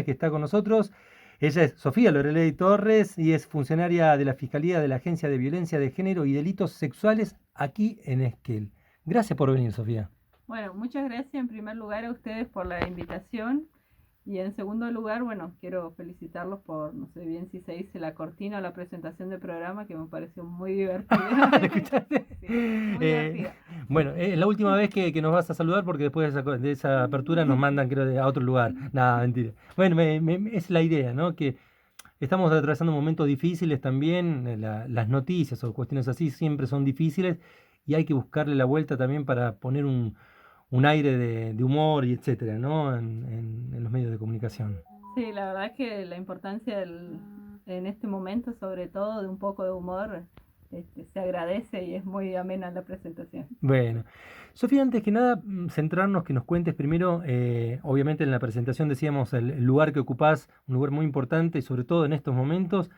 que está con nosotros. Ella es Sofía Loreley Torres y es funcionaria de la Fiscalía de la Agencia de Violencia de Género y Delitos Sexuales aquí en Esquel. Gracias por venir, Sofía. Bueno, muchas gracias en primer lugar a ustedes por la invitación y en segundo lugar, bueno, quiero felicitarlos por, no sé bien si se dice la cortina o la presentación del programa, que me pareció muy divertida. ¿Lo escuchaste? Sí, muy divertida. Bueno, es la última vez que nos vas a saludar porque después de esa apertura nos mandan, creo, a otro lugar. Nada, mentira. Bueno, es la idea, ¿no? Que estamos atravesando momentos difíciles también, las noticias o cuestiones así siempre son difíciles y hay que buscarle la vuelta también para poner un aire de humor y etcétera, ¿no? En los medios de comunicación. Sí, la verdad es que la importancia en este momento, sobre todo, de un poco de humor, se agradece y es muy amena la presentación. Bueno, Sofía, antes que nada, centrarnos, que nos cuentes primero, obviamente en la presentación decíamos el lugar que ocupás, un lugar muy importante y sobre todo en estos momentos,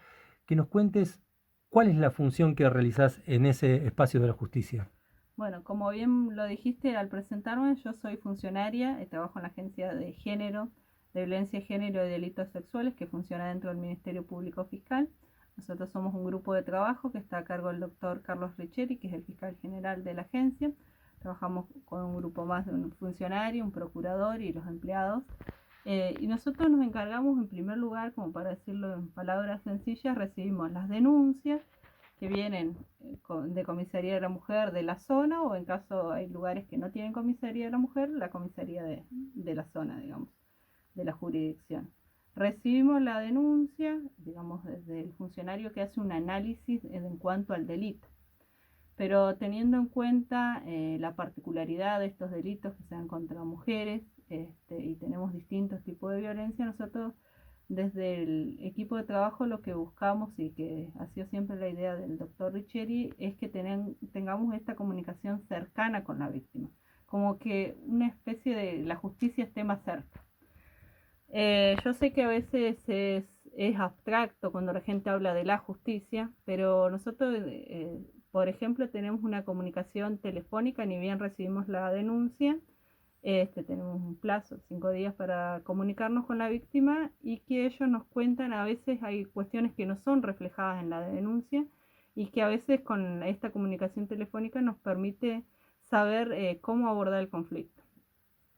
que nos cuentes cuál es la función que realizás en ese espacio de la justicia. Bueno, como bien lo dijiste al presentarme, yo soy funcionaria, trabajo en la Agencia de Género, de Violencia de Género y Delitos Sexuales, que funciona dentro del Ministerio Público Fiscal. Nosotros somos un grupo de trabajo que está a cargo del doctor Carlos Richeri, que es el fiscal general de la agencia. Trabajamos con un grupo más de un funcionario, un procurador y los empleados. Y nosotros nos encargamos, en primer lugar, como para decirlo en palabras sencillas, recibimos las denuncias que vienen de comisaría de la mujer de la zona, o en caso hay lugares que no tienen comisaría de la mujer, la comisaría de la zona, digamos, de la jurisdicción. Recibimos la denuncia, digamos, desde el funcionario que hace un análisis en cuanto al delito. Pero teniendo en cuenta la particularidad de estos delitos que se dan contra mujeres, y tenemos distintos tipos de violencia, nosotros desde el equipo de trabajo lo que buscamos, y que ha sido siempre la idea del doctor Richeri, es que tengamos esta comunicación cercana con la víctima, como que una especie de la justicia esté más cerca. Yo sé que a veces es abstracto cuando la gente habla de la justicia, pero nosotros, por ejemplo, tenemos una comunicación telefónica, ni bien recibimos la denuncia, tenemos un plazo, 5 días para comunicarnos con la víctima, y que ellos nos cuentan, a veces hay cuestiones que no son reflejadas en la denuncia y que a veces con esta comunicación telefónica nos permite saber cómo abordar el conflicto.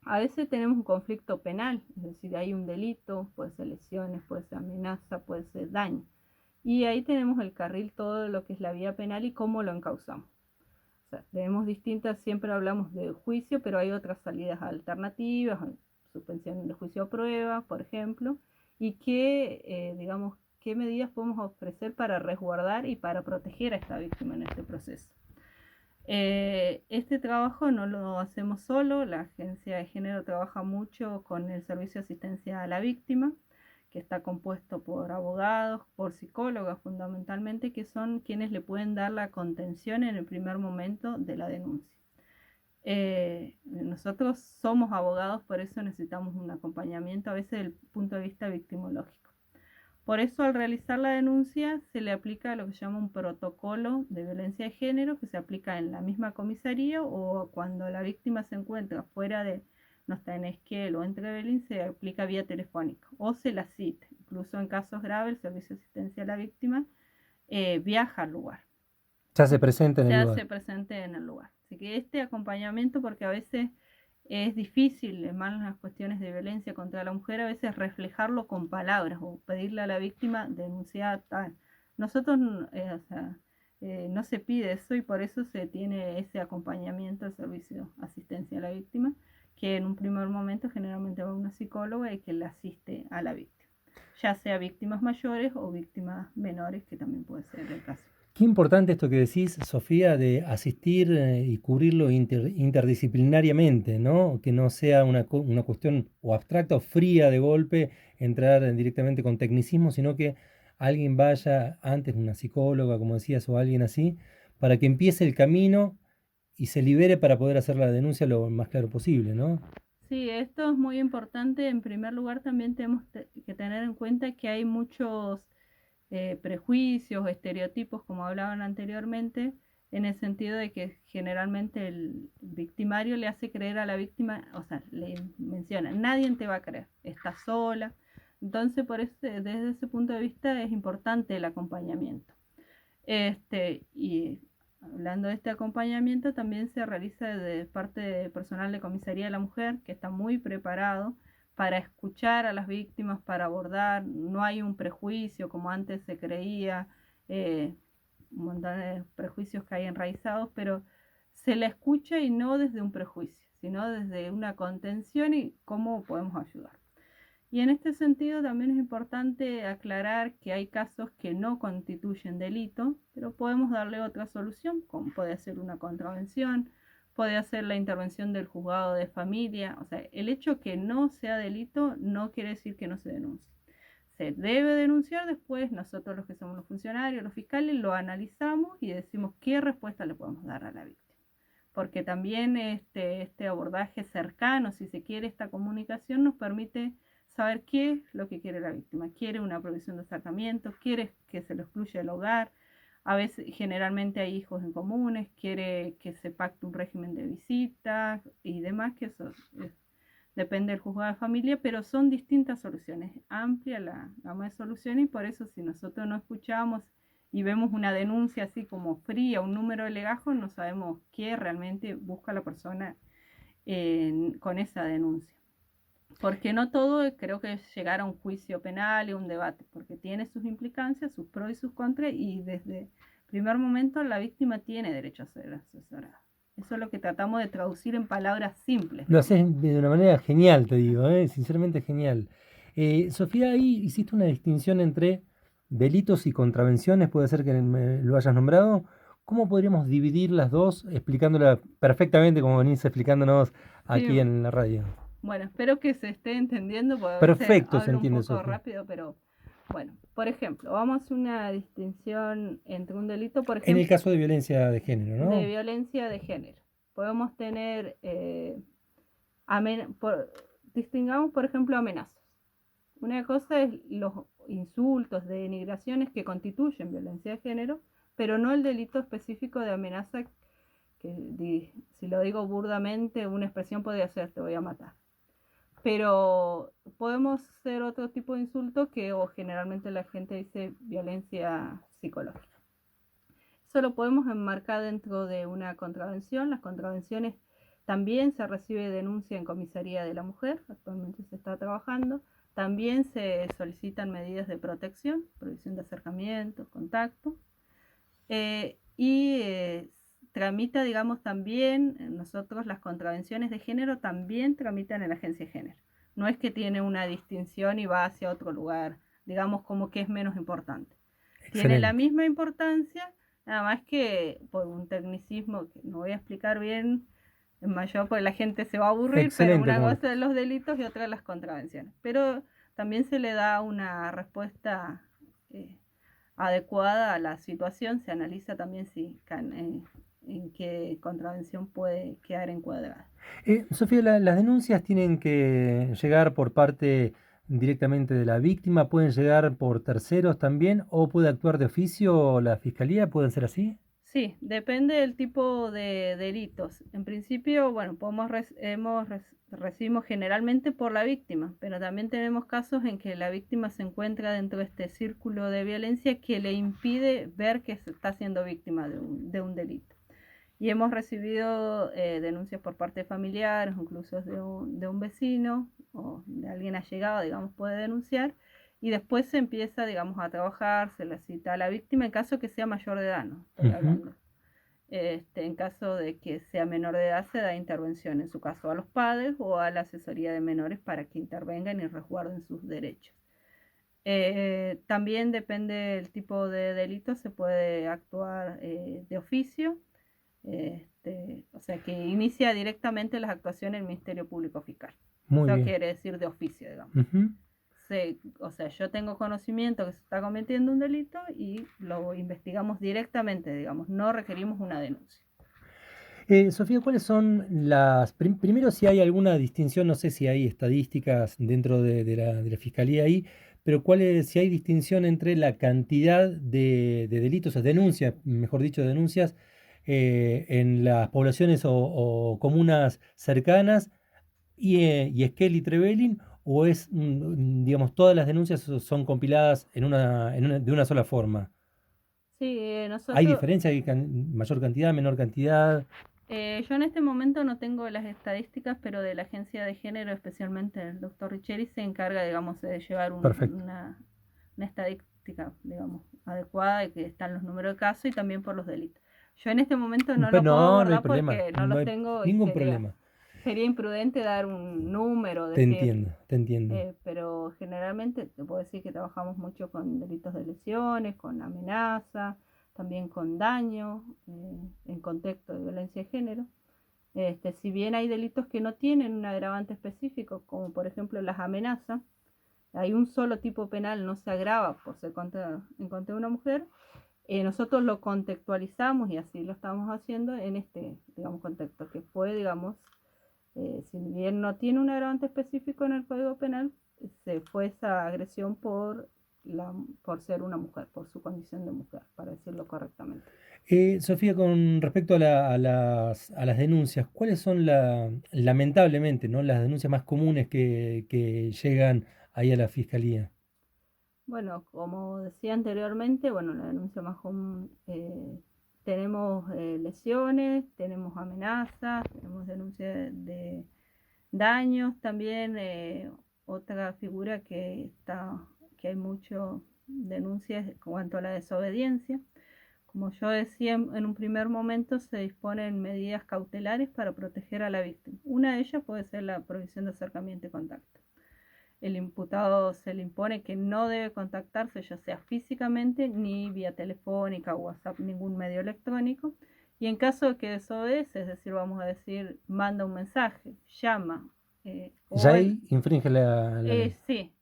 A veces tenemos un conflicto penal, es decir, hay un delito, puede ser lesiones, puede ser amenaza, puede ser daño. Y ahí tenemos el carril, todo lo que es la vía penal y cómo lo encauzamos. O sea, tenemos distintas, siempre hablamos de juicio, pero hay otras salidas alternativas, suspensión de juicio a prueba, por ejemplo, y digamos, qué medidas podemos ofrecer para resguardar y para proteger a esta víctima en este proceso. Este trabajo no lo hacemos solo, la Agencia de Género trabaja mucho con el Servicio de Asistencia a la Víctima, que está compuesto por abogados, por psicólogas fundamentalmente, que son quienes le pueden dar la contención en el primer momento de la denuncia. Nosotros somos abogados, por eso necesitamos un acompañamiento a veces desde el punto de vista victimológico. Por eso, al realizar la denuncia, se le aplica lo que se llama un protocolo de violencia de género, que se aplica en la misma comisaría, o cuando la víctima se encuentra fuera de, no está en Esquel o en Trevelin, se aplica vía telefónica o se la cita. Incluso en casos graves, el Servicio de Asistencia a la Víctima viaja al lugar, Ya se presenta en se el lugar. hace presente en el lugar. Así que este acompañamiento, porque a veces es difícil, más en las cuestiones de violencia contra la mujer, a veces reflejarlo con palabras o pedirle a la víctima denunciar tal. Nosotros, o sea, no se pide eso, y por eso se tiene ese acompañamiento del servicio de asistencia a la víctima, que en un primer momento generalmente va una psicóloga y que le asiste a la víctima, ya sea víctimas mayores o víctimas menores, que también puede ser el caso. Qué importante esto que decís, Sofía, de asistir y cubrirlo interdisciplinariamente, ¿no? Que no sea una cuestión o abstracta o fría de golpe, entrar directamente con tecnicismo, sino que alguien vaya antes, una psicóloga, como decías, o alguien así, para que empiece el camino y se libere para poder hacer la denuncia lo más claro posible, ¿no? Sí, esto es muy importante. En primer lugar, también tenemos que tener en cuenta que hay muchos prejuicios, estereotipos, como hablaban anteriormente, en el sentido de que generalmente el victimario le hace creer a la víctima, o sea, le menciona, nadie te va a creer, estás sola, Entonces, desde ese punto de vista es importante el acompañamiento. Y hablando de este acompañamiento, también se realiza de parte del personal de comisaría de la mujer, que está muy preparado para escuchar a las víctimas, para abordar. No hay un prejuicio como antes se creía, un montón de prejuicios que hay enraizados, pero se la escucha y no desde un prejuicio, sino desde una contención y cómo podemos ayudar. Y en este sentido también es importante aclarar que hay casos que no constituyen delito, pero podemos darle otra solución, como puede ser una contravención, puede ser la intervención del juzgado de familia. O sea, el hecho que no sea delito no quiere decir que no se denuncie. Se debe denunciar, después nosotros los que somos los funcionarios, los fiscales, lo analizamos y decimos qué respuesta le podemos dar a la víctima. Porque también este abordaje cercano, si se quiere, esta comunicación nos permite saber qué es lo que quiere la víctima. Quiere una provisión de acercamiento, quiere que se lo excluya del hogar. A veces, generalmente hay hijos en comunes, quiere que se pacte un régimen de visitas y demás, que eso depende del juzgado de familia, pero son distintas soluciones, amplia la gama de soluciones, y por eso si nosotros no escuchamos y vemos una denuncia así como fría, un número de legajos, no sabemos qué realmente busca la persona con esa denuncia. Porque no todo creo que es llegar a un juicio penal y un debate, porque tiene sus implicancias, sus pros y sus contras, y desde el primer momento la víctima tiene derecho a ser asesorada. Eso es lo que tratamos de traducir en palabras simples. Lo haces de una manera genial, te digo, sinceramente genial. Sofía, ahí hiciste una distinción entre delitos y contravenciones, puede ser que lo hayas nombrado. ¿Cómo podríamos dividir las dos, explicándola perfectamente como venís explicándonos Sí, aquí en la radio? bueno, espero que se esté entendiendo, porque a veces Perfecto, se hablo un entiende, poco Sofía. rápido, pero bueno, por ejemplo, vamos a hacer una distinción entre un delito, por En el ejemplo, caso de violencia de género, de ¿no? violencia de género. Podemos tener, distingamos, por ejemplo, amenazas. Una cosa es los insultos, denigraciones que constituyen violencia de género, pero no el delito específico de amenaza, que si lo digo burdamente, una expresión podría ser te voy a matar. Pero podemos hacer otro tipo de insulto o generalmente la gente dice violencia psicológica. Eso lo podemos enmarcar dentro de una contravención. Las contravenciones también se recibe denuncia en comisaría de la mujer, actualmente se está trabajando. También se solicitan medidas de protección, provisión de acercamiento, contacto. Tramita, digamos, también, nosotros las contravenciones de género también tramitan en la agencia de género. No es que tiene una distinción y va hacia otro lugar, digamos, como que es menos importante. Tiene la Excelente. misma importancia, nada más que por un tecnicismo que no voy a explicar bien en mayor, porque la gente se va a aburrir, pero Excelente, una como cosa de los delitos y otra de las contravenciones. Pero también se le da una respuesta adecuada a la situación, se analiza también si en qué contravención puede quedar encuadrada. Sofía, las denuncias tienen que llegar por parte directamente de la víctima, pueden llegar por terceros también, o puede actuar de oficio la fiscalía, ¿pueden ser así? Sí, depende del tipo de delitos. En principio, bueno, recibimos generalmente por la víctima, pero también tenemos casos en que la víctima se encuentra dentro de este círculo de violencia que le impide ver que se está siendo víctima de un delito. Y hemos recibido denuncias por parte de familiares, incluso de un vecino o de alguien allegado, digamos, puede denunciar. Y después se empieza, digamos, a trabajar, se le cita a la víctima en caso que sea mayor de edad, no estoy hablando. En caso de que sea menor de edad, se da intervención, en su caso a los padres o a la asesoría de menores para que intervengan y resguarden sus derechos. También depende del tipo de delito, se puede actuar de oficio, o sea que inicia directamente las actuaciones el Ministerio Público Fiscal. Muy Eso bien. quiere decir de oficio, digamos. Ujú. O sea, yo tengo conocimiento que se está cometiendo un delito y lo investigamos directamente, digamos, no requerimos una denuncia. Sofía, ¿cuáles son primero si hay alguna distinción, no sé si hay estadísticas dentro de la fiscalía ahí, pero si hay distinción entre la cantidad de delitos o denuncias, mejor dicho, denuncias en las poblaciones o comunas cercanas y Esquel y Trevelin, o es, digamos, todas las denuncias son compiladas de una sola forma? Sí, ¿Hay nosotros, diferencia? ¿Hay mayor cantidad, menor cantidad? yo en este momento no tengo las estadísticas, pero de la agencia de género, especialmente el doctor Richeri, se encarga, digamos, de llevar Perfecto. una estadística, digamos, adecuada de que están los números de casos y también por los delitos. Yo en este momento no Pero lo puedo no, no hay abordar problema, porque no no los hay tengo y ningún problema. sería imprudente dar un número, Te decir, entiendo, te entiendo. pero generalmente te puedo decir que trabajamos mucho con delitos de lesiones, con amenaza, también con daño en contexto de violencia de género. Si bien hay delitos que no tienen un agravante específico, como por ejemplo las amenazas, hay un solo tipo penal, no se agrava por ser en contra de una mujer, nosotros lo contextualizamos y así lo estamos haciendo en este, digamos, contexto, que fue, digamos, si bien no tiene un agravante específico en el Código Penal, se fue esa agresión por ser una mujer, por su condición de mujer, para decirlo correctamente. Sofía, con respecto a las denuncias, ¿cuáles son lamentablemente, ¿no? las denuncias más comunes que llegan ahí a la fiscalía? Bueno, como decía anteriormente, bueno, la denuncia más común, tenemos lesiones, tenemos amenazas, tenemos denuncias de daños también. Otra figura que hay mucho denuncias en cuanto a la desobediencia. Como yo decía, en un primer momento se disponen medidas cautelares para proteger a la víctima. Una de ellas puede ser la prohibición de acercamiento y contacto. El imputado se le impone que no debe contactarse, ya sea físicamente ni vía telefónica, WhatsApp, ningún medio electrónico. Y en caso de que desobedece, es decir, vamos a decir, manda un mensaje, llama, Ya o él, ahí infringe la ley. sí,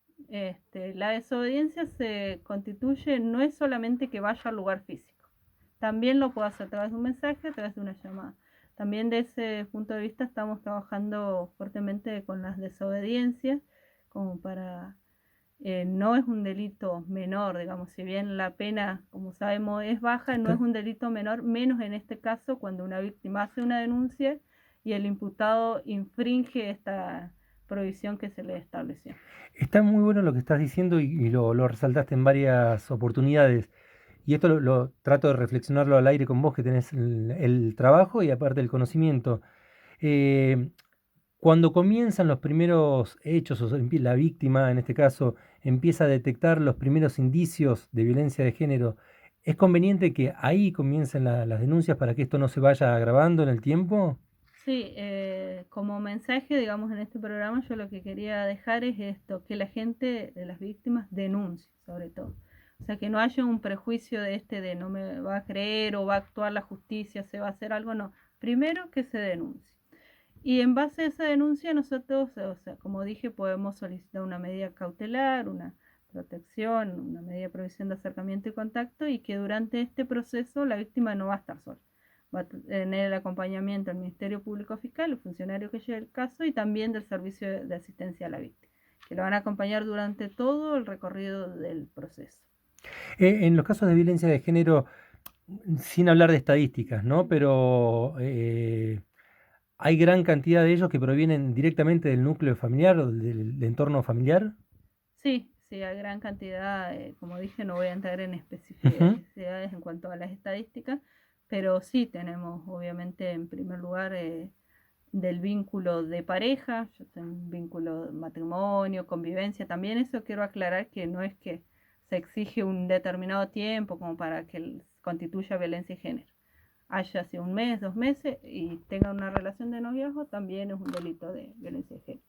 la desobediencia se constituye, no es solamente que vaya al lugar físico, también lo puede hacer a través de un mensaje, a través de una llamada. También de ese punto de vista estamos trabajando fuertemente con las desobediencias, como para, no es un delito menor, digamos, si bien la pena, como sabemos, es baja, no es Está, un delito menor, menos en este caso cuando una víctima hace una denuncia y el imputado infringe esta prohibición que se le estableció. está muy bueno lo que estás diciendo y lo resaltaste en varias oportunidades. Y esto lo trato de reflexionarlo al aire con vos, que tenés el trabajo y aparte el conocimiento. Eh, Cuando comienzan los primeros hechos, o sea, la víctima en este caso empieza a detectar los primeros indicios de violencia de género, ¿es conveniente que ahí comiencen las denuncias para que esto no se vaya agravando en el tiempo? Sí, como mensaje, digamos, en este programa yo lo que quería dejar es esto, que la gente de las víctimas denuncie, sobre todo. O sea, que no haya un prejuicio de no me va a creer o va a actuar la justicia, se va a hacer algo, no. Primero que se denuncie. Y en base a esa denuncia nosotros, o sea, como dije, podemos solicitar una medida cautelar, una protección, una medida de provisión de acercamiento y contacto y que durante este proceso la víctima no va a estar sola. Va a tener el acompañamiento del Ministerio Público Fiscal, el funcionario que lleve el caso y también del Servicio de Asistencia a la Víctima, que lo van a acompañar durante todo el recorrido del proceso. En los casos de violencia de género, sin hablar de estadísticas, ¿no? Pero hay gran cantidad de ellos que provienen directamente del núcleo familiar o del entorno familiar. Sí, sí, hay gran cantidad, como dije, no voy a entrar en Ujú. especificidades en cuanto a las estadísticas, pero sí tenemos, obviamente, en primer lugar, del vínculo de pareja, yo tengo un vínculo de matrimonio, convivencia, también eso quiero aclarar que no es que se exige un determinado tiempo como para que constituya violencia de género. Haya sido un mes, 2 meses y tenga una relación de noviazgo, también es un delito de violencia de género,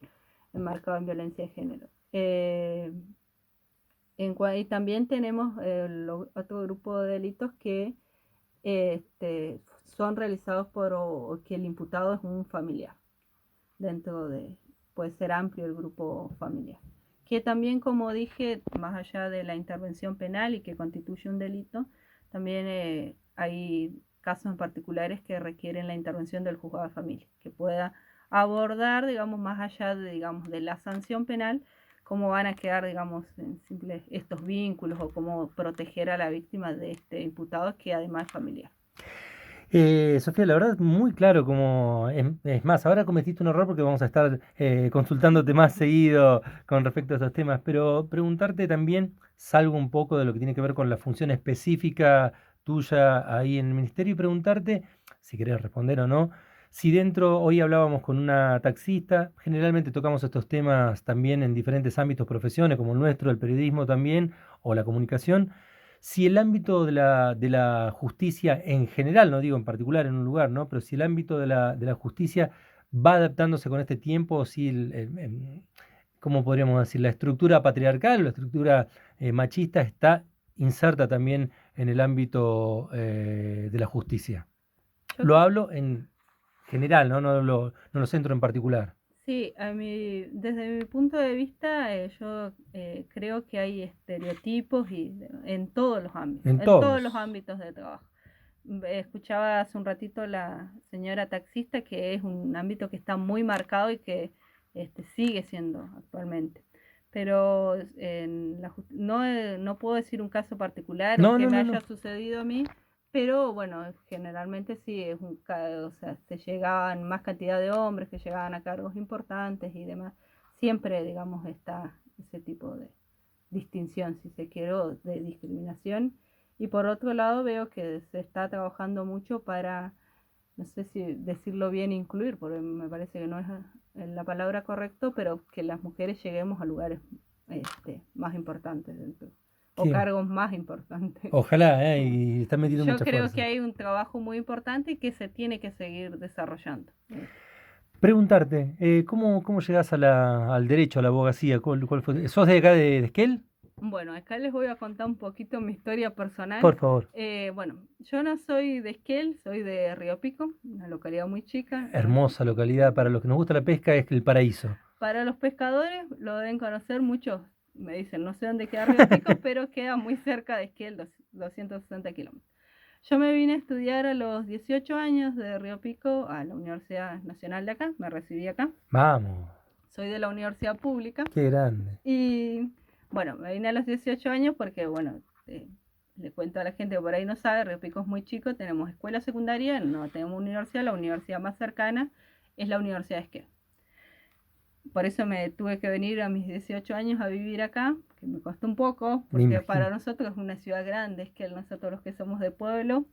enmarcado en violencia de género. Y también tenemos otro grupo de delitos que son realizados por o que el imputado es un familiar. Puede ser amplio el grupo familiar. Que también, como dije, más allá de la intervención penal y que constituye un delito, también hay casos en particulares que requieren la intervención del juzgado de familia, que pueda abordar, digamos, más allá de, digamos, de la sanción penal, cómo van a quedar, digamos, en simples estos vínculos o cómo proteger a la víctima de este imputado que además es familiar. Sofía, la verdad, muy claro como es más, ahora cometiste un error porque vamos a estar consultándote más seguido con respecto a esos temas, pero preguntarte también, salgo un poco de lo que tiene que ver con la función específica tuya ahí en el ministerio y preguntarte, si querés responder o no, si dentro, hoy hablábamos con una taxista, generalmente tocamos estos temas también en diferentes ámbitos, profesiones como el nuestro, el periodismo también, o la comunicación. Si el ámbito de la justicia en general, no digo en particular en un lugar, ¿no? Pero si el ámbito de la justicia va adaptándose con este tiempo, o si, ¿cómo podríamos decir? La estructura patriarcal, la estructura machista está inserta también en el ámbito de la justicia. Yo Lo hablo en general, ¿no? No lo centro en particular. sí, desde mi punto de vista, yo creo que hay estereotipos en todos los ámbitos, En en todos los todos. ámbitos de trabajo. Escuchaba hace un ratito la señora taxista que es un ámbito que está muy marcado y que sigue siendo actualmente. Pero no puedo decir un caso particular o No, que no, me no, haya no. sucedido a mí, pero bueno, generalmente sí, o sea, se llegaban más cantidad de hombres que llegaban a cargos importantes y demás. Siempre, digamos, está ese tipo de distinción, si se quiere, o de discriminación. Y por otro lado veo que se está trabajando mucho para, no sé si decirlo bien, incluir, porque me parece que no es la palabra correcta, pero que las mujeres lleguemos a lugares más importantes dentro, o Que, cargos más importantes. ojalá, y está metiendo Yo mucha creo que fuerza. hay un trabajo muy importante y que se tiene que seguir desarrollando. Preguntarte, ¿cómo llegás a al derecho, a la abogacía? ¿Cuál fue? ¿Sos de acá de Esquel? Bueno, acá les voy a contar un poquito mi historia personal. Por favor. Bueno, yo no soy de Esquel, soy de Río Pico, una localidad muy chica. Hermosa localidad. Para los que nos gusta la pesca es el paraíso. Para los pescadores lo deben conocer muchos, me dicen, no sé dónde queda Río Pico, pero queda muy cerca de Esquel, 260 kilómetros. Yo me vine a estudiar a los 18 años de Río Pico a la Universidad Nacional de acá, me recibí acá. Vamos, Soy de la universidad pública. qué grande. Y bueno, me vine a los 18 años porque, bueno, le cuento a la gente que por ahí no sabe, Río Pico es muy chico, tenemos escuela secundaria, no tenemos universidad, la universidad más cercana es la Universidad de Esquel. Por eso me tuve que venir a mis 18 años a vivir acá, que me costó un poco, Me porque para imagino. nosotros es una ciudad grande, Esquel, nosotros los que somos de pueblo,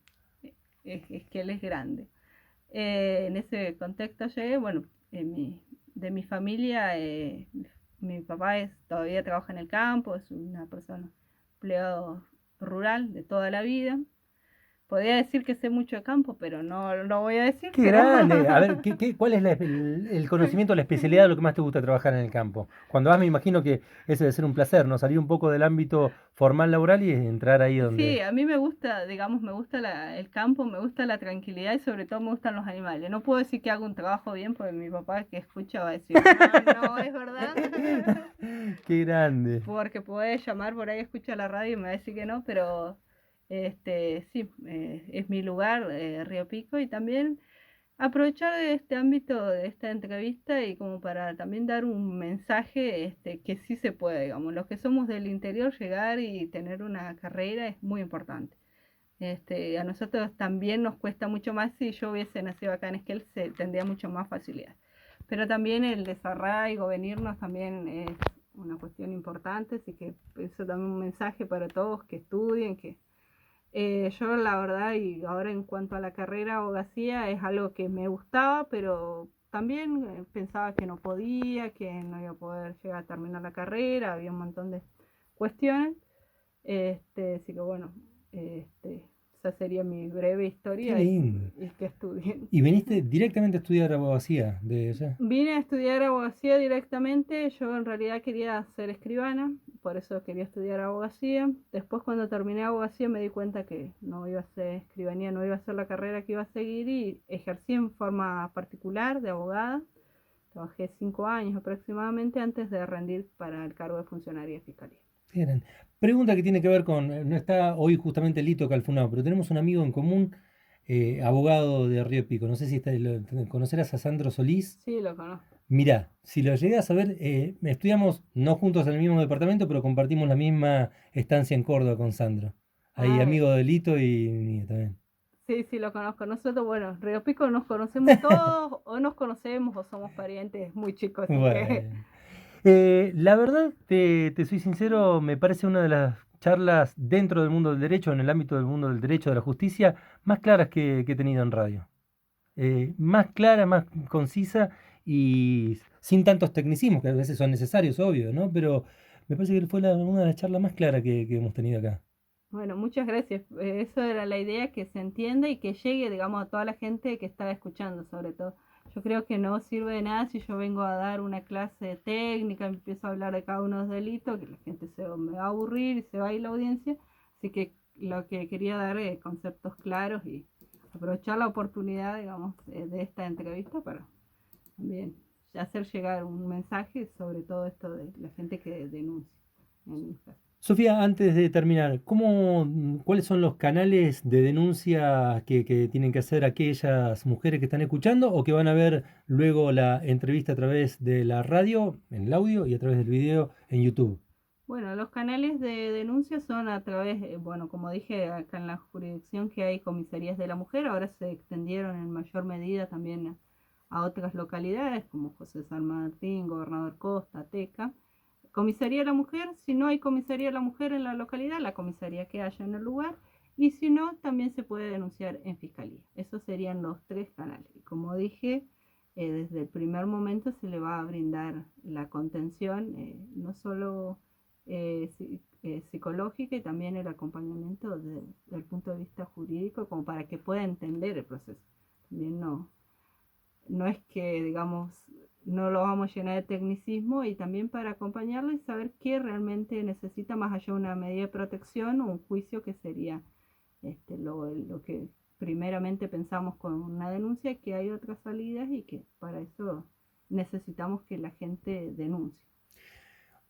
Esquel es grande. En ese contexto llegué, bueno, de mi familia, mi papá todavía trabaja en el campo, es una persona empleado rural de toda la vida. Podría decir que sé mucho de campo, pero no lo voy a decir, Qué pero grande. A ver, ¿cuál es el conocimiento, la especialidad de lo que más te gusta trabajar en el campo? Cuando vas, me imagino que ese debe ser un placer, ¿no? Salir un poco del ámbito formal laboral y entrar ahí donde... sí, a mí me gusta, digamos, me gusta el campo, me gusta la tranquilidad y sobre todo me gustan los animales. No puedo decir que hago un trabajo bien porque mi papá que escucha va a decir, no, no es verdad. Qué grande. Porque puede llamar por ahí, escucha la radio y me va a decir que no, pero sí, es mi lugar, Río Pico, y también aprovechar de este ámbito, de esta entrevista, y como para también dar un mensaje que sí se puede, digamos, los que somos del interior, llegar y tener una carrera es muy importante. A nosotros también nos cuesta mucho más, si yo hubiese nacido acá en Esquel, tendría mucho más facilidad. Pero también el desarraigo, venirnos también es una cuestión importante, así que eso también un mensaje para todos que estudien, que yo la verdad, y ahora en cuanto a la carrera abogacía, es algo que me gustaba, pero también pensaba que no podía, que no iba a poder llegar a terminar la carrera, había un montón de cuestiones. Así que bueno, esa sería mi breve Qué historia lindo. y que estudien. Y viniste directamente a estudiar abogacía de allá. Vine a estudiar abogacía directamente, yo en realidad quería ser escribana, por eso quería estudiar abogacía. Después cuando terminé abogacía me di cuenta que no iba a ser escribanía, no iba a ser la carrera que iba a seguir, y ejercí en forma particular de abogada. Trabajé 5 años aproximadamente antes de rendir para el cargo de funcionaria de fiscalía. Bien. Pregunta que tiene que ver con, no está hoy justamente Lito Calfunado, pero tenemos un amigo en común, abogado de Río Pico. No sé si conocerás a Sandro Solís. Sí, lo conozco. Mirá, si lo llegas a ver, estudiamos no juntos en el mismo departamento, pero compartimos la misma estancia en Córdoba con Sandro. Ahí Ah, amigo de Lito y mío también. Sí, sí, lo conozco. Nosotros, bueno, Río Pico nos conocemos todos, o nos conocemos o somos parientes muy chicos, así que Bueno. La verdad, te soy sincero, me parece una de las charlas dentro del mundo del derecho, en el ámbito del mundo del derecho, de la justicia, más claras que he tenido en radio. Más clara, más concisa y sin tantos tecnicismos, que a veces son necesarios, obvio, ¿no? Pero me parece que fue una de las charlas más claras que hemos tenido acá. bueno, muchas gracias. Eso era la idea, que se entienda y que llegue, digamos, a toda la gente que estaba escuchando, sobre todo. Yo creo que no sirve de nada si yo vengo a dar una clase técnica, empiezo a hablar de cada uno de los delitos, que la gente me va a aburrir y se va a ir la audiencia. Así que lo que quería dar es conceptos claros y aprovechar la oportunidad, digamos, de esta entrevista para también hacer llegar un mensaje sobre todo esto de la gente que denuncia en mi caso. Sofía, antes de terminar, ¿cuáles son los canales de denuncia que tienen que hacer aquellas mujeres que están escuchando o que van a ver luego la entrevista a través de la radio, en el audio y a través del video en YouTube? Bueno, los canales de denuncia son a través, bueno, como dije, acá en la jurisdicción que hay comisarías de la mujer, ahora se extendieron en mayor medida también a otras localidades como José San Martín, Gobernador Costa, Teca. Comisaría de la mujer, si no hay comisaría de la mujer en la localidad, la comisaría que haya en el lugar, y si no, también se puede denunciar en fiscalía. Esos serían los tres canales. Y como dije, desde el primer momento se le va a brindar la contención, no solo psicológica, y también el acompañamiento desde el punto de vista jurídico, como para que pueda entender el proceso. También no es que, digamos, no lo vamos a llenar de tecnicismo, y también para acompañarlo y saber qué realmente necesita, más allá de una medida de protección o un juicio, que sería lo que primeramente pensamos con una denuncia, que hay otras salidas y que para eso necesitamos que la gente denuncie.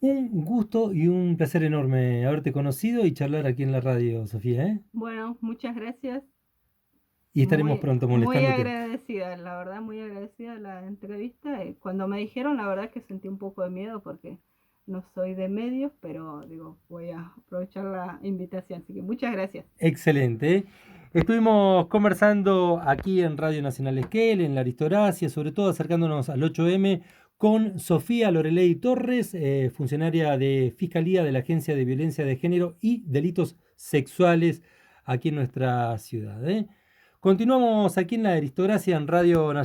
Un gusto y un placer enorme haberte conocido y charlar aquí en la radio, Sofía, ¿eh? Bueno, muchas gracias. Y estaremos Muy, pronto muy molestándote. agradecida, la verdad, muy agradecida de la entrevista. Cuando me dijeron, la verdad que sentí un poco de miedo porque no soy de medios, pero digo, voy a aprovechar la invitación. Así que muchas gracias. Excelente. ¿Eh? Estuvimos conversando aquí en Radio Nacional Esquel, en la Aristoracia, sobre todo acercándonos al 8M con Sofía Loreley Torres, funcionaria de Fiscalía de la Agencia de Violencia de Género y Delitos Sexuales aquí en nuestra ciudad. ¿Eh? Continuamos aquí en la Aristoracia en Radio Nacional.